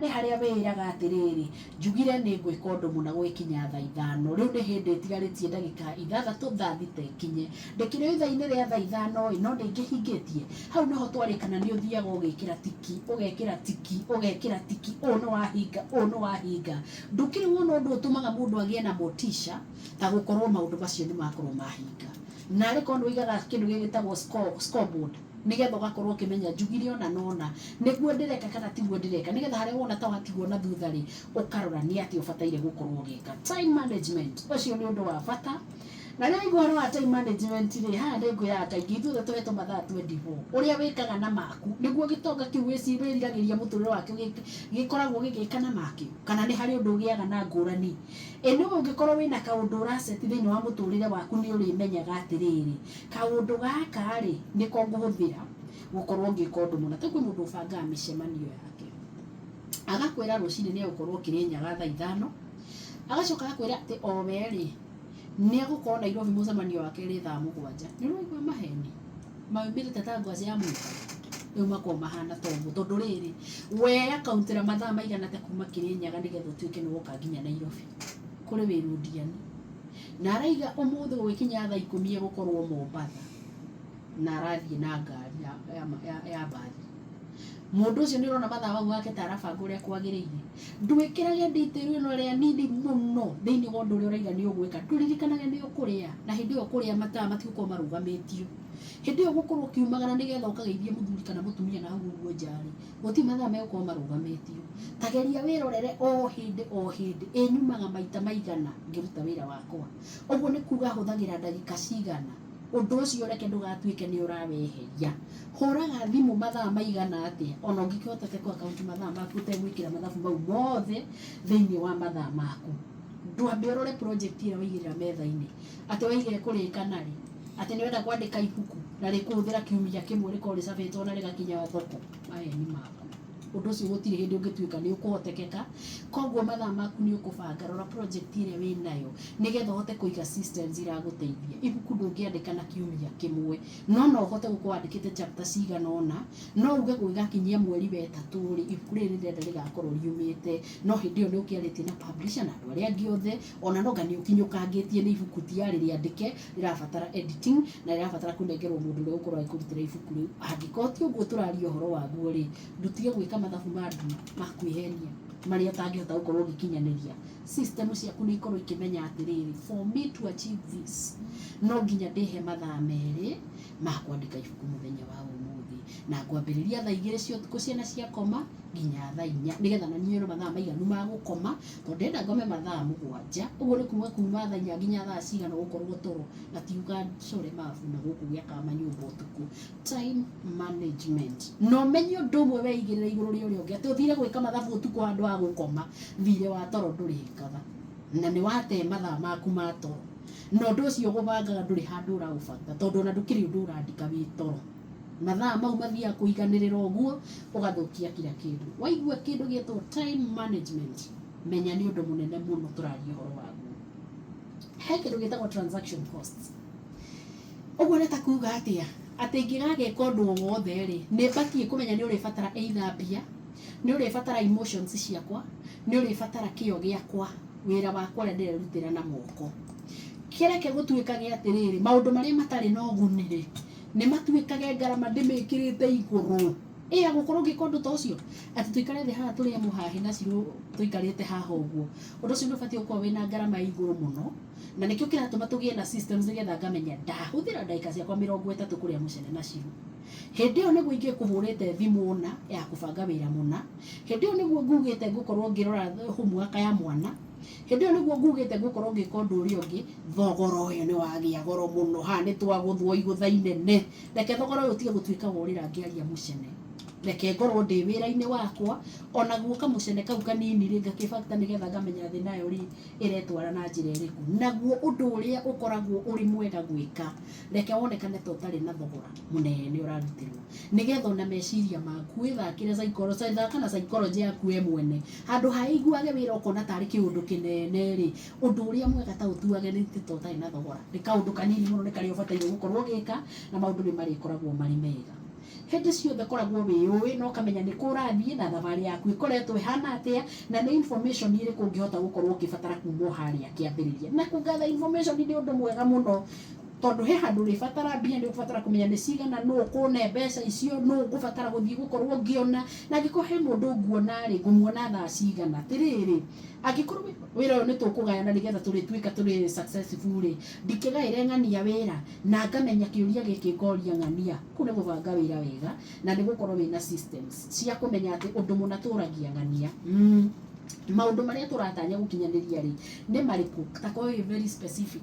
Nĩ harĩa wĩraga atĩrĩrĩ njugire nĩ ngwĩka ũndũ mũna gwĩkinya thaa ithano rĩu nĩ hĩndĩ ĩtigarĩtie ndagĩka ithathatũ thaa thita ikinye ndĩkĩrĩ ithaa-inĩ rĩa thaa ithano no ndĩngĩhingĩtie hau nĩho twarĩkana nĩ ũthiaga ũgĩkĩra tiki ũgekĩra tiki ũgekĩra tiki ũũ nĩ wahinga ũũ nĩ wahinga ndũkĩrĩ wona ũndũ ũtũmaga mũndũ agĩe na motisha ta gũkorwo maũndũ macio nĩ makorwo mahinga narĩ korwo nĩ ũigaga kĩndũ gĩgĩtagwo scoreboard nigetha ugakorwo ukimenya njugire ona nona niguo ndireka kana tiguo ndireka nigetha harĩa wona ta watigwo na thutha ri ukarora ni ati ubataire gukorwo ugika time management ucio ni undu wa bata na rĩu igoro wa time management ri ha ndingu ya kaingĩ ithuothe tũhetwo mathaa 24 uria wikaga na maku niguo gitonga kiu wĩcirĩragĩria mũtũrĩre wake gikoragwo gĩgĩka na make kana nĩ harĩ ũndũ ũgĩaga na ngũrani eno ũngĩkorwo wĩna kaũndũ ũraceti thĩinĩ wa mũtũrĩre waku nĩ ũrĩmenyaga atĩrĩrĩ kaũndũ gaka rĩ nĩko ngũhũthĩra gũkorwo ngĩka ũndũ mũna ta kwĩ mũndũ ũbangaga mĩcemanio yake agakwĩra rũcinĩ nĩ egũkorwo kĩrĩnyaga thaa ithano agacoka agakwĩra atĩ o we rĩ nĩ egũkorwo Nairobi mũcemanio wake rĩ thaa 7 nĩ ũraigua maheni maumĩrĩte ta ngwacĩ ya mũika rĩu makorwo mahana toguo tondũ rĩrĩ we akaũntĩra mathaa maigana ta kuma kĩrĩnyaga nĩgetha ũtuĩke nĩ woka nginya Nairobi kũrĩ wĩrũndiani na araiga ũmũthĩ gwĩkinya thaa 10 egũkorwo Mombatha na arathiĩ na ngari ya mbathi mũndũ ũcio nĩ ũrona mathaa mau wake tarabanga ũrĩa kwagĩrĩire ndwĩkĩrage detail ĩno ĩrĩa nini mũno thĩinĩ wa ũndũ ũrĩa ũraiga nĩ ũgwĩka ndũririkanage nĩ ũkũrĩa na hĩndĩ ĩyo kũrĩa mathaa matigũkorwo marũgamĩtio hĩndĩ ĩyo gũkorwo kiumagara nĩgetha ũkageithie mũthuri kana mũtumia na hau ũguo njari gũtirĩ mathaa megũkorwo marũgamĩtio tageria wĩrorere o hĩndĩ ĩnyumaga maita maigana ngĩruta wĩra wakwa ũguo nĩ kuga hũthagĩra ndagĩka cigana ũndũ ũcio reke ndũgatuĩke nĩ ũraweheria hũraga thimũ mathaa maigana atĩa ona ũngĩkĩhotete ku account mathaa maku ũtegwĩkĩra mathabu mau mothe thĩinĩ wa mathaa maku ndwambe ũrore project ĩrĩa waigĩrĩra metha-inĩ atĩ waigire kũrĩkana rĩ atĩ nĩ wenda kwandĩka ibuku na rĩkũhũthĩra kiumia kĩmwe rĩkorwo rĩcabĩtwo na rĩgakinya thoko maheni maku ũndũ ũcio gũtirĩ hĩndĩ ũngĩtuĩka nĩ ũkũhotekeka koguo mathaa maku nĩ ũkũbanga rora project ĩrĩa wĩnayo nĩgetha ũhote kũiga systems iragũteithia ibuku ndũngĩandĩka na kiumia kĩmwe no ũhote gũkorwo wandĩkĩte chapter cigana ũna no uge gwĩgakinyia mweri wetatũ rĩ ibuku rĩrĩ rĩrenda rĩgakorwo riumĩte no hĩndĩ ĩyo nĩ ũkĩarĩtie na publisher na andũ arĩa angĩ othe ona noga nĩ ũkinyũkangĩtie nĩ ibuku tiarĩ rĩandĩke rĩrabatara editing na rĩrabatara kũnengerwo mũndũ ũrĩa ũkorwo agĩkũrutĩra ibuku rĩu angĩkorwo ti ũguo tũraria ũhoro waguo rĩ ndutige gwĩka mathabu ma andũ makwĩhenia marĩa ũtangĩhota gũkorwo ũgĩkinyanĩria system ciaku nĩ ikorwo ikĩmenya atĩrĩrĩ for me to achieve this no nginya ndĩhe mathaa merĩ ma kwandĩka ibuku mũthenya wa ũmũthĩ na ngwambĩrĩria thaa 2 cia ũtukũ ciana ciakoma nginya thaa 4 nĩgetha na niĩ mathaa maiganu ma gũkoma tondũ ndenda ngome mathaa 7 ũguo nĩ kuma thaa 4 nginya thaa cigana gũkorwo toro na tiuga core mabu na gũkũ gĩaka manyũmba ũtukũ time management no menyo ũndũ ũmwe weigĩrĩra igũrũ rĩa ũrĩa ũngĩ atĩ ũthire gwĩka mathabu ũtukũ handũ wa gũkoma thirĩ wa toro ndũrĩkaga na nĩ wate mathaa maku ma toro no ũndũ ũcio gũbangaga ndũrĩ handũ ũraũbanga tondũ ona ndũkĩrĩ ũndũ ũrandĩka wĩ toro mathaa mau mathiaga kũiganĩrĩra ũguo ũgathũkia kila kĩndũ waigua kĩndũ gĩtwo time management menya nĩ ũndũ mũnene mũno tũraria ũhoro waguo he kĩndũ gĩtagwo transaction costs ũguo nĩ ta kuga atĩa atĩ ingĩgagĩka ũndũ o wothe rĩ nĩ batiĩ kũmenya nĩ ũrĩbatara either mbia nĩ ũrĩbatara emotions ciakwa nĩ ũrĩbatara kĩyo gĩakwa wĩra wakwa ũrĩa ndĩrerutĩra na moko kĩreke gũtuĩkage atĩrĩrĩ maũndũ marĩa matarĩ na ũguni rĩ nĩ matuĩkage ngarama ndĩmĩkĩrĩte igũrũ ĩya gũkorwo ngĩka ũndũ ta ũcio atĩ tũikare thĩ haha tũrĩa mũhahe na cirũ tũikarĩte haha ũguo ũndũ ũcio nĩ ũbatiĩ gũkorwo wĩna ngarama igũrũ mũno na nĩkĩo kĩratũma tũgĩe na systems nĩgetha ngamenya ndahũthĩra ndagĩka ciakwa 30 kũrĩa mũcene na cirũ hĩndĩ ĩyo nĩguo ingĩkũhũrĩte thimũ na ya kũbanga wĩra mũna hĩndĩ ĩyo nĩguo ngugĩte ngũkorwo ngĩrora homework ya mwana hĩndĩ ĩyo nĩguo ngugĩte ngũkorwo ngĩka ũndũ ũrĩa ũngĩ thogora ũyũ nĩ wagĩa goro mũno ha nĩ twagũthwo igũtha inene reke thogora ũyũ ũtige gũtuĩka worĩra ngĩaria mũcene reke ngorwo ndĩ wĩra-inĩ wakwa ona guoka mũcene kau kanini rĩ ngakĩbakta nĩgetha ngamenya thĩ nayo rĩ ĩretwara na njĩra ĩrĩkũ naguo ũndũ ũrĩa ũkoragwo ũrĩ mwega gwĩka reke wonekane ta ũtarĩ na thogora mũnene ũrarutirwo nĩgetha ona meciria maku wĩthakĩre psychology yaku we mwene handũ ha iguage wĩra ũkona tarĩ kĩũndũ kĩnene rĩ ũndũ ũrĩa mwega ta ũtuage nĩ ta ũtarĩ na thogora nĩ kaũndũ kanini mũno nĩ karĩa ũbataire gũkorwo gĩka na maũndũ nĩ marĩkoragwo marĩ mega hindi ciothe koragwo wiũĩ no kamenya nĩ kũrathiĩ na thabarĩ yaku ĩkoretwo ihana atia na nĩ information ĩrĩkũ ũngĩhota gũkorwo ũkĩbatara kuuma harĩa kĩambĩrĩria na kũgatha information nĩ ũndũ mwega mũno tondu he handu ribatara mbia nĩ ũgũbatara kũmenya nĩ cigana no ũkone mbeca icio no ũgũbatara gũthiĩ gũkorwo ngĩona na angĩkorwo he mũndũ nguona rĩ ngũmuona thaa cigana tirĩrĩ angĩkorwo wĩra ũyũ nĩ tũkũgayana nĩgetha tũrĩtuĩka tũrĩ successful rĩ ndikĩgaĩre ng'ania wĩra na ngamenya kĩũria gĩkĩ ngoria ng'ania kũu nĩ gũbanga wĩra wega na nĩ gũkorwo wĩna systems cia kũmenya atĩ ũndũ mũna tũragia ng'ania maũndũ marĩa tũratanya gũkinyanĩria rĩ nĩ marĩkũ takorwo very specific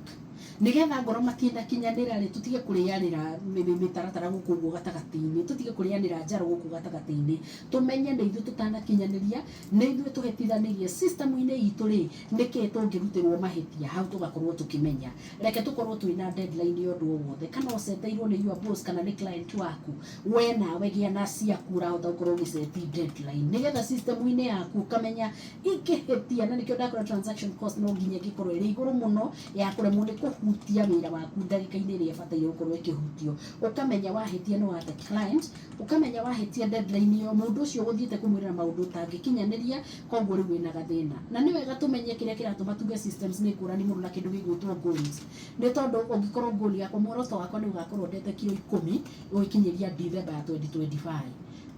nigetha ngoro matienda kinyanĩra rĩ tutige kũrĩanĩra mĩtaratara gũkũ ũguo gatagatinĩ tutige kũrĩanĩra njaro gũkũ gatagatinĩ tumenye nĩ ithuĩ tũtanakinyanĩria nĩ ithuĩ tũhetithanĩrie system-inĩ itũ rĩ nĩkĩ tũngĩrutĩrwo mahĩtia hau tũgakorwo tũkĩmenya reke tũkorwo twĩna deadline ũndũ wothe kana ũceteirwo nĩ your boss kana nĩ client waku we nawe gĩa na ciaku ũrahota gũkorwo ũgĩceti deadline nĩgetha system-inĩ yaku ũkamenya ingĩhĩtia na nĩkĩo ndakora transaction cost no nginya ĩgĩkorwo ĩrĩ igũrũ mũno ya kũremwo nĩ kũhutia wĩra waku ndagĩka-inĩ ĩrĩa ĩbataire gũkorwo ĩkĩhutio ũkamenya wahĩtia no wate client ũkamenya wahĩtia deadline ĩyo mũndũ ũcio ũgũthiĩte kũmwĩra maũndũ ũtangĩkinyanĩria koguo rĩu wĩna gathĩna na nĩ wega tũmenye kĩrĩa kĩratũma tuge systems nĩ ngũrani mũno na kĩndũ gĩgwĩtwo goals nĩ tondũ ũngĩkorwo goal yakwa muoroto wakwa nĩ ũgakorwo ndete kilo 10 ũgĩkinyĩria December ya 2025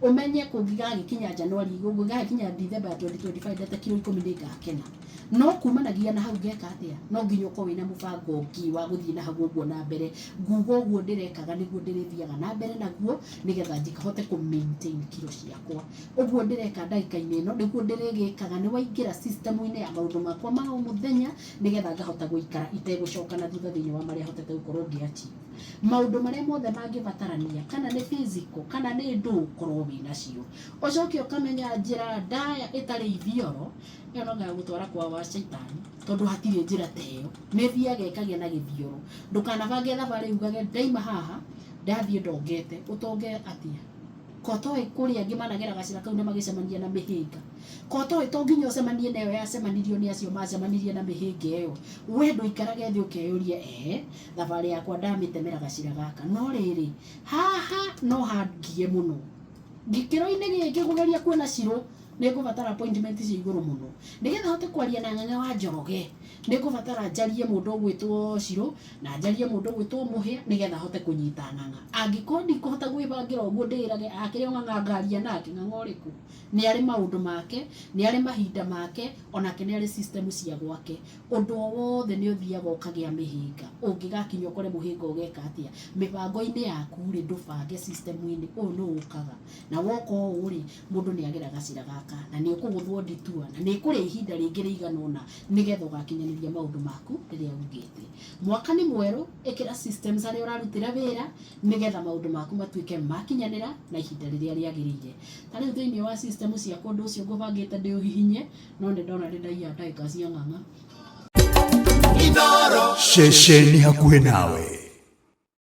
umenye kũngĩgagĩkinya January gũgagĩkinya December ya 2025 ndete kilo 10 nĩ ngakena no kumanagia na hau ngeka atia no nginya uko wina mubango ũngĩ wa gũthiĩ na hau ũguo na mbere ngugo ũguo ndĩrekaga nĩguo ndĩrĩthiaga na mbere naguo nĩgetha njikahote ku maintain kilo ciakwa ũguo ndĩreka ndagĩka-inĩ ĩno nĩguo ndĩrĩgĩkaga nĩ waingĩra system-inĩ ya maũndũ makwa ma o mũthenya nĩgetha ngahota gũikara itegũcokana thutha thĩinĩ wa marĩa hotete gũkorwo ngĩachieve maũndũ marĩa mothe mangĩbatarania kana nĩ physical kana nĩ ndũ korwo wĩnacio ũcoke ũkamenya njĩra ndaya ĩtarĩ ithioro ĩyo no gagũtwara kwa wa shaitani tondu hatirĩ njĩra ta ĩyo nĩ thiaga ĩkagĩa na gĩthioro ndũkanabange thabarĩ ugage ndaima haha ndathiĩ ndongete ũtonge atia kotoĩ kũrĩa angĩ managera gacira kau nĩ magĩcemania na mĩhĩnga kotoĩ to nginya ũcemanie nayo yacemanirio nĩ acio macemanirie na mĩhĩnga ĩyo we ndũikarage thĩ ũkeyũria thabarĩ yakwa ndamĩtemera gacira gaka no rĩrĩ haha no hangie mũno gĩkĩro-inĩ gĩkĩ kũgeria kuona cirũ nĩ ngũbatara appointment cia igũrũ mũno nĩgetha hote kwaria na ng'ang'a wa Njoroge nĩ ngũbatara njarie mũndũ ũgwĩtwo Cirũ na njarie mũndũ ũgwĩtwo Mũhĩa nĩgetha hote kũnyita ng'ang'a angĩkorwo ndikũhota gwĩbangĩra ũguo ndĩrage akĩrĩ ng'ang'a ngaria nake ng'ang'a ũrĩkũ nĩ arĩ maũndũ make nĩ arĩ mahinda make onake nĩ arĩ system cia gwake ũndũ wothe nĩ ũthiaga ũkagĩa mĩhĩnga ũngĩgakinya ũkore mũhĩnga ũgeka atĩa mĩbango-inĩ yaku rĩ ndũbange system-inĩ ũũ nĩ ũkaga na woka ũũ rĩ mũndũ nĩ agera gacira gaka na nĩ ũkũgũthwo nditua na nĩ kũrĩa ihinda rĩngĩ rĩigana ũna nĩgetha ũgakinyanĩria maũndũ maku rĩrĩa ugĩte mwaka nĩ mwerũ ĩkĩra systems harĩa ũrarutĩra wĩra nĩgetha maũndũ maku matuĩke makinyanĩra na ihinda rĩrĩa rĩagĩrĩire ta rĩu thĩinĩ wa system ciakwa ũndũ ũcio ngũbangĩte ndĩ ũhihinye no nĩ ndona ndĩndaiya ndagĩka cia ng'ang'a Shesheni hakuhĩ nawe.